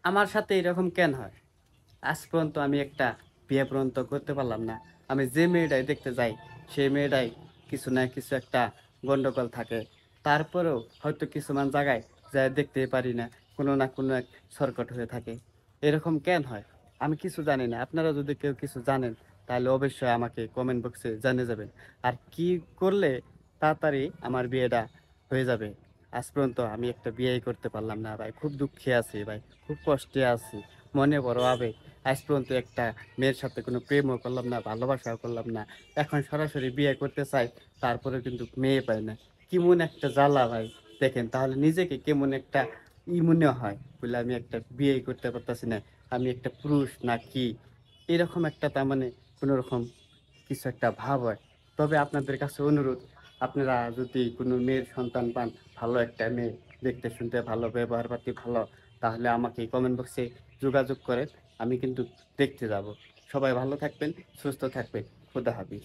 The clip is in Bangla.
আমার সাথে এরকম কেন হয়? আজ পর্যন্ত আমি একটা বিয়ে পর্যন্ত করতে পারলাম না। আমি যে মেয়েটাই দেখতে যাই, সেই মেয়েটাই কিছু না কিছু একটা গন্ডগোল থাকে। তারপরেও হয়তো কিছুমান জায়গায় যায়া দেখতেই পারি না। কোনো না কোনো এক ছটফট হয়ে থাকে। এরকম কেন হয়? আমি কিছু জানি না। আপনারা যদি কেউ কিছু জানেন, তাহলে অবশ্যই আমাকে কমেন্ট বক্সে জানিয়ে যাবেন। আর কি করলে তাড়াতাড়ি আমার বিয়েটা হয়ে যাবে? আজ পর্যন্ত আমি একটা বিয়েই করতে পারলাম না ভাই। খুব দুঃখে আছি ভাই। খুব কষ্টে আছি। মনে বড় আবেগ। আজ পর্যন্ত একটা মেয়ের সাথে কোনো প্রেমও করলাম না, ভালোবাসাও করলাম না। এখন সরাসরি বিয়ে করতে চাই, তারপরেও কিন্তু মেয়ে পাই না। কেমন একটা জ্বালা ভাই। দেখেন তাহলে নিজেকে কেমন একটা মনে হয়, বলে আমি একটা বিয়েই করতে পারতেছি না। আমি একটা পুরুষ না কি? এরকম একটা তার মানে কোনরকম কিছু একটা ভাব হয়। তবে আপনাদের কাছে অনুরোধ, আপনারা যদি কোনো মেয়ের সন্তান পান, ভালো একটা মেয়ে, দেখতে শুনতে ভালো, ব্যবহার-পাতি ভালো, তাহলে আমাকে কমেন্ট বক্সে যোগাযোগ করেন। আমি কিন্তু দেখতে যাব। সবাই ভালো থাকবেন, সুস্থ থাকবেন। খোদা হাফেজ।